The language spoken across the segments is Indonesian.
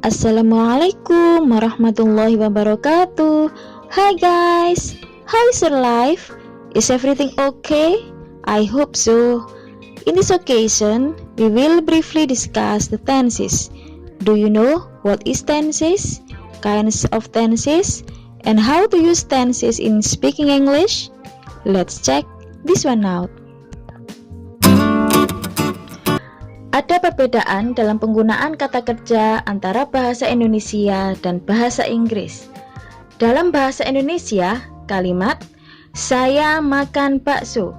Assalamualaikum warahmatullahi wabarakatuh. Hi guys, how is your life? Is everything okay? I hope so. In this occasion, we will briefly discuss the tenses. Do you know what is tenses, kinds of tenses, and how to use tenses in speaking English? Let's check this one out. Ada perbedaan dalam penggunaan kata kerja antara bahasa Indonesia dan bahasa Inggris. Dalam bahasa Indonesia, kalimat "saya makan bakso",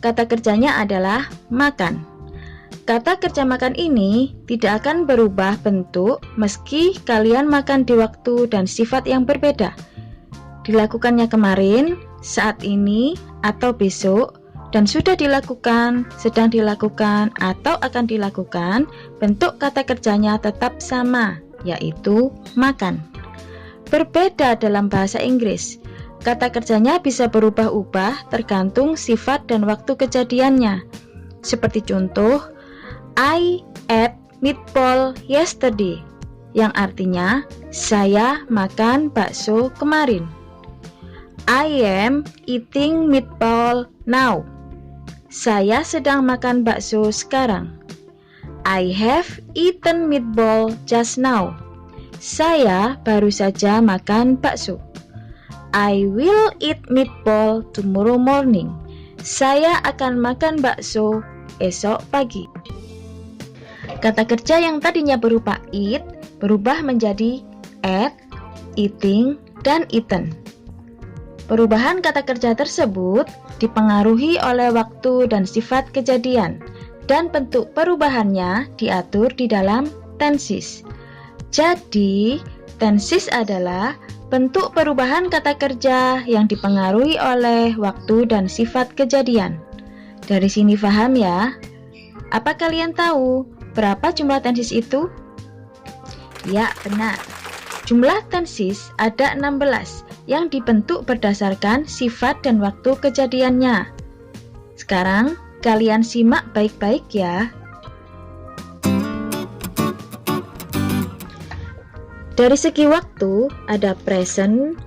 kata kerjanya adalah makan. Kata kerja makan ini tidak akan berubah bentuk meski kalian makan di waktu dan sifat yang berbeda. Dilakukannya kemarin, saat ini, atau besok, dan sudah dilakukan, sedang dilakukan, atau akan dilakukan, bentuk kata kerjanya tetap sama, yaitu makan. Berbeda dalam bahasa Inggris, kata kerjanya bisa berubah-ubah tergantung sifat dan waktu kejadiannya. Seperti contoh, I ate meatball yesterday, yang artinya saya makan bakso kemarin. I am eating meatball now. Saya sedang makan bakso sekarang. I have eaten meatball just now. Saya baru saja makan bakso. I will eat meatball tomorrow morning. Saya akan makan bakso esok pagi. Kata kerja yang tadinya berupa eat berubah menjadi ate, eating, dan eaten. Perubahan kata kerja tersebut dipengaruhi oleh waktu dan sifat kejadian, dan bentuk perubahannya diatur di dalam tenses. Jadi, tenses adalah bentuk perubahan kata kerja yang dipengaruhi oleh waktu dan sifat kejadian. Dari sini paham ya? Apa kalian tahu berapa jumlah tenses itu? Ya, benar. Jumlah tenses ada 16 yang dibentuk berdasarkan sifat dan waktu kejadiannya. Sekarang, kalian simak baik-baik ya. Dari segi waktu, ada present,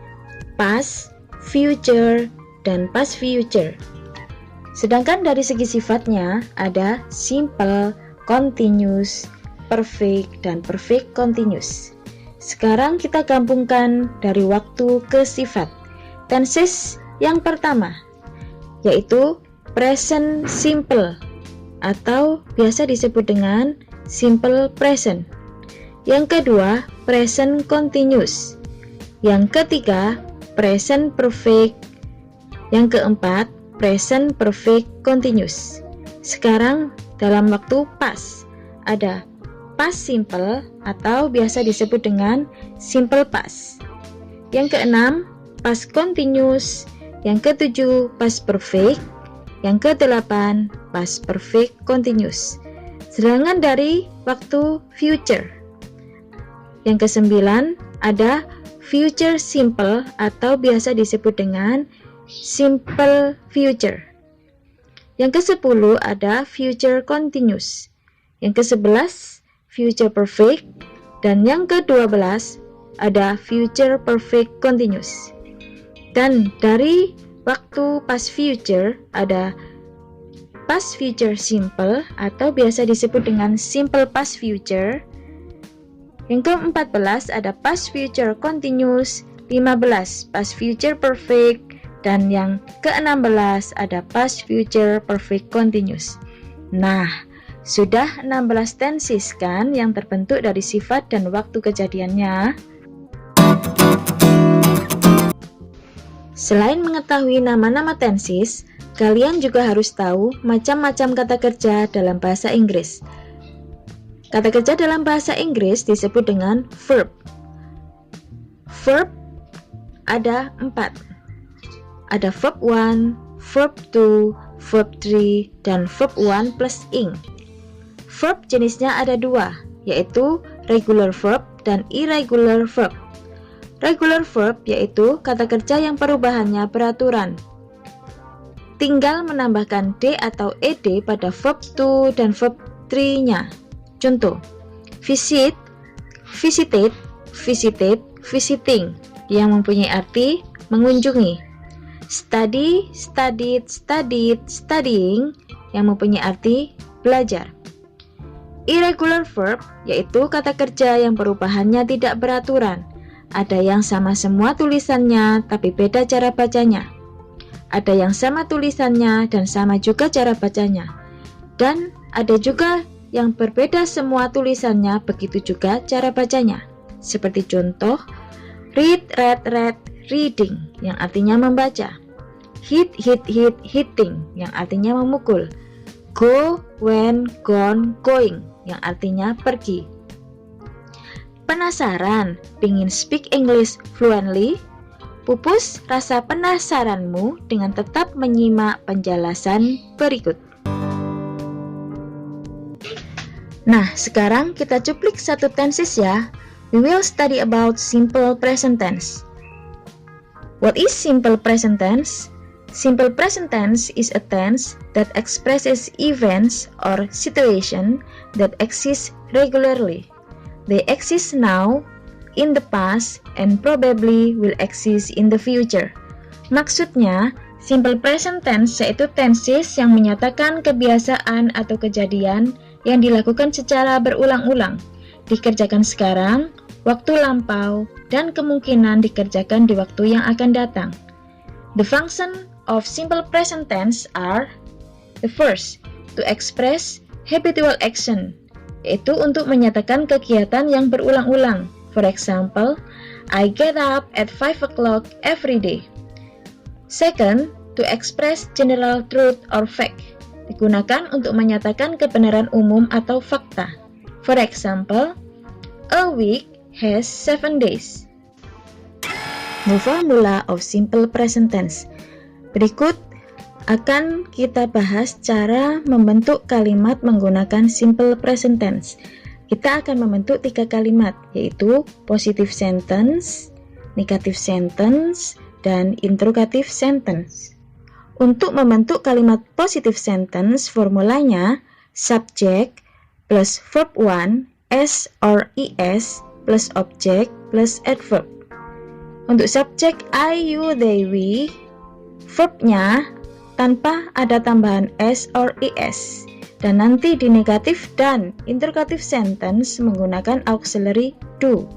past, future, dan past future. Sedangkan dari segi sifatnya, ada simple, continuous, perfect, dan perfect continuous. Sekarang kita gabungkan dari waktu ke sifat. Tenses yang pertama, yaitu present simple atau biasa disebut dengan simple present. Yang kedua, present continuous. Yang ketiga, present perfect. Yang keempat, present perfect continuous. Sekarang dalam waktu past, ada past simple atau biasa disebut dengan simple past. Yang keenam, past continuous. Yang ketujuh, past perfect. Yang kedelapan, past perfect continuous. Sedangkan dari waktu future, yang kesembilan ada future simple atau biasa disebut dengan simple future. Yang kesepuluh ada future continuous. Yang kesebelas future perfect, dan yang ke-12 ada future perfect continuous. Dan dari waktu past future ada past future simple atau biasa disebut dengan simple past future. Yang ke-14 ada past future continuous, 15 past future perfect, dan yang ke-16 ada past future perfect continuous. Nah, sudah 16 tenses kan yang terbentuk dari sifat dan waktu kejadiannya. Selain mengetahui nama-nama tenses, kalian juga harus tahu macam-macam kata kerja dalam bahasa Inggris. Kata kerja dalam bahasa Inggris disebut dengan verb. Verb ada 4. Ada verb 1, verb 2, verb 3, dan verb 1 plus ing. Verb jenisnya ada 2, yaitu regular verb dan irregular verb. Regular verb yaitu kata kerja yang perubahannya beraturan. Tinggal menambahkan d atau ed pada verb to dan verb 3-nya. Contoh, visit, visited, visited, visiting yang mempunyai arti mengunjungi. Study, studied, studied, studying yang mempunyai arti belajar. Irregular verb yaitu kata kerja yang perubahannya tidak beraturan. Ada yang sama semua tulisannya tapi beda cara bacanya. Ada yang sama tulisannya dan sama juga cara bacanya. Dan ada juga yang berbeda semua tulisannya, begitu juga cara bacanya. Seperti contoh, read, read, read, reading yang artinya membaca. Hit, hit, hit, hitting yang artinya memukul. Go, went, gone, going yang artinya pergi. Penasaran, pingin speak English fluently? Pupus rasa penasaranmu dengan tetap menyimak penjelasan berikut. Nah, sekarang kita cuplik satu tenses ya. We will study about simple present tense. What is simple present tense? Simple present tense is a tense that expresses events or situation that exist regularly. They exist now, in the past, and probably will exist in the future. Maksudnya, simple present tense yaitu tenses yang menyatakan kebiasaan atau kejadian yang dilakukan secara berulang-ulang, dikerjakan sekarang, waktu lampau, dan kemungkinan dikerjakan di waktu yang akan datang. The function of simple present tense are: the first, to express habitual action, yaitu untuk menyatakan kegiatan yang berulang-ulang. For example, I get up at 5 o'clock every day. Second, to express general truth or fact, digunakan untuk menyatakan kebenaran umum atau fakta. For example, a week has 7 days. The formula of simple present tense. Berikut akan kita bahas cara membentuk kalimat menggunakan simple present tense. Kita akan membentuk 3 kalimat, yaitu positive sentence, negative sentence, dan interrogative sentence. Untuk membentuk kalimat positive sentence, formulanya subject plus verb 1, s or es, plus object plus adverb. Untuk subject I, you, they, we, verbnya tanpa ada tambahan s or es. Dan nanti di negatif dan interrogative sentence menggunakan auxiliary do.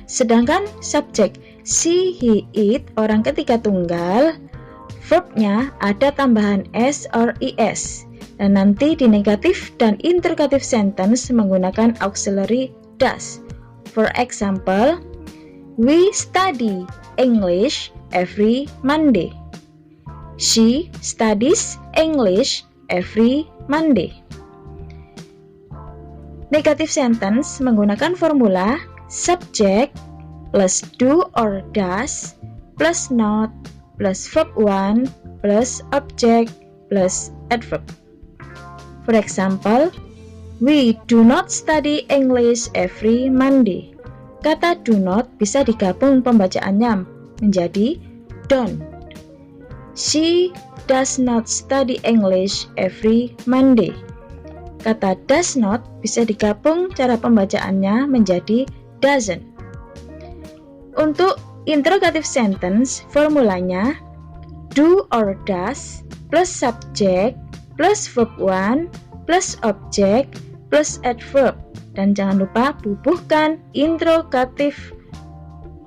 Sedangkan subjek she, he, it, orang ketiga tunggal, verbnya ada tambahan s or es. Dan nanti di negatif dan interrogative sentence menggunakan auxiliary does. For example, we study English every Monday. She studies English every Monday. Negative sentence menggunakan formula subject plus do or does plus not plus verb 1 plus object plus adverb. For example, we do not study English every Monday. Kata do not bisa digabung pembacaannya menjadi don't. She does not study English every Monday. Kata does not bisa digabung cara pembacaannya menjadi doesn't. Untuk interrogative sentence, formulanya do or does plus subject plus verb 1 plus object plus adverb. Dan jangan lupa bubuhkan interrogative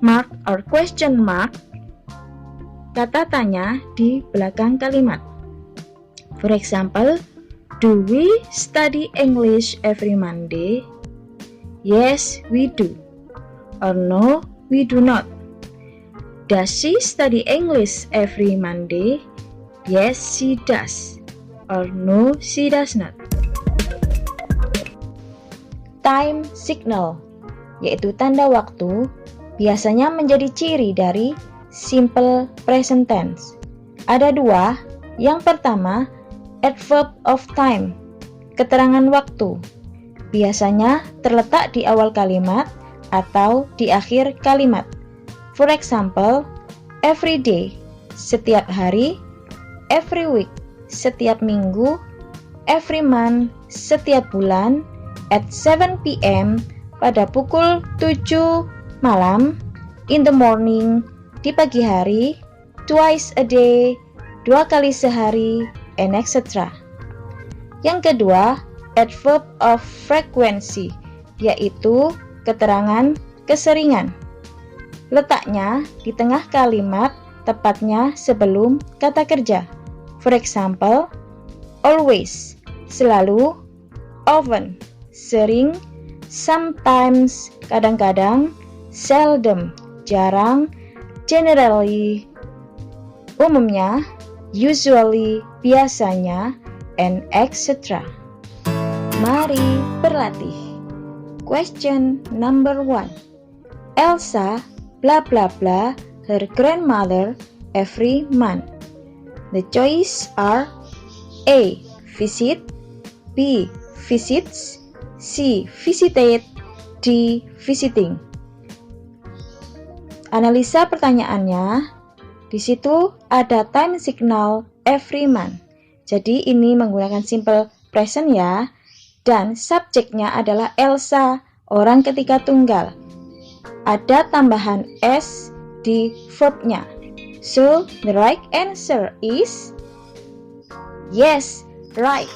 mark or question mark kata tanya di belakang kalimat. For example, do we study English every Monday? Yes, we do. Or no, we do not. Does she study English every Monday? Yes, she does. Or no, she does not. Time signal, yaitu tanda waktu, biasanya menjadi ciri dari simple present tense. Ada 2. Yang pertama, adverb of time, keterangan waktu. Biasanya terletak di awal kalimat atau di akhir kalimat. For example, every day, setiap hari, every week, setiap minggu, every month, setiap bulan, at 7 p.m., pada pukul 7 malam, in the morning, di pagi hari, twice a day, 2 kali sehari, and etc. Yang kedua, adverb of frequency, yaitu keterangan keseringan. Letaknya di tengah kalimat, tepatnya sebelum kata kerja. For example, always, selalu, often, sering, sometimes, kadang-kadang, seldom, jarang, generally, umumnya, usually, biasanya, and etc. Mari berlatih. Question number 1. Elsa blah blah blah her grandmother every month. The choices are A. Visit, B. Visits, C. Visited, D. Visiting. Analisa pertanyaannya. Di situ ada time signal every month. Jadi ini menggunakan simple present ya. Dan subjeknya adalah Elsa, orang ketiga tunggal. Ada tambahan S di verbnya. So, the right answer is yes, right.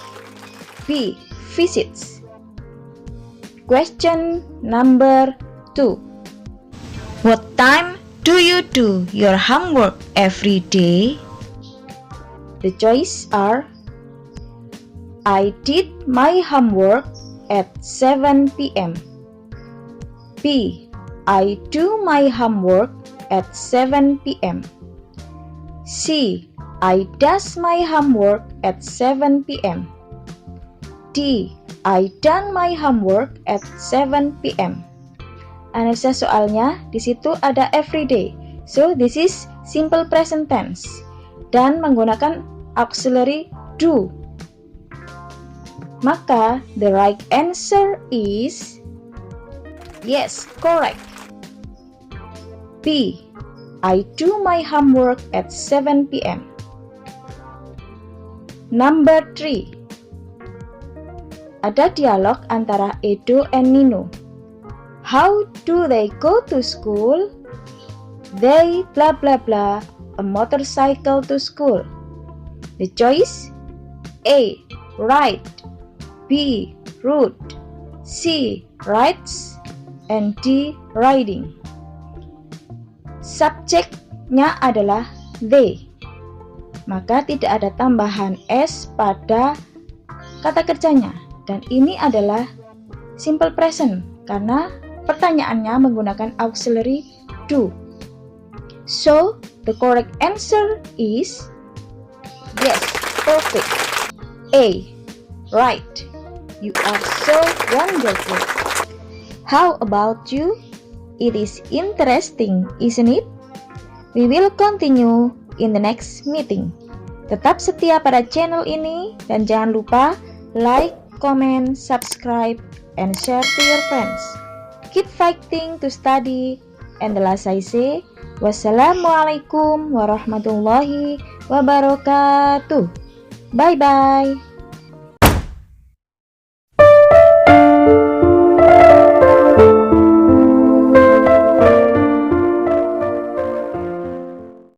B. Visits. Question number 2. What time do you do your homework every day? The choices are I did my homework at 7 p.m. B. I do my homework at 7 p.m. C. I does my homework at 7 p.m. D. I done my homework at 7 p.m. Analisa soalnya, di situ ada everyday. So, this is simple present tense. Dan menggunakan auxiliary do. Maka, the right answer is yes, correct. B. I do my homework at 7 p.m. Number 3. Ada dialog antara Edo and Nino. How do they go to school? They blah blah blah a motorcycle to school. The choice A. Ride, B. Route, C. Rides, and D. Riding. Subjeknya adalah they. Maka tidak ada tambahan S pada kata kerjanya. Dan ini adalah simple present karena pertanyaannya menggunakan auxiliary do. So, the correct answer is yes, perfect. A. Right. You are so wonderful. How about you? It is interesting, isn't it? We will continue in the next meeting. Tetap setia pada channel ini dan jangan lupa like, comment, subscribe, and share to your friends. Keep fighting to study. And the last I say, wassalamualaikum warahmatullahi wabarakatuh. Bye-bye.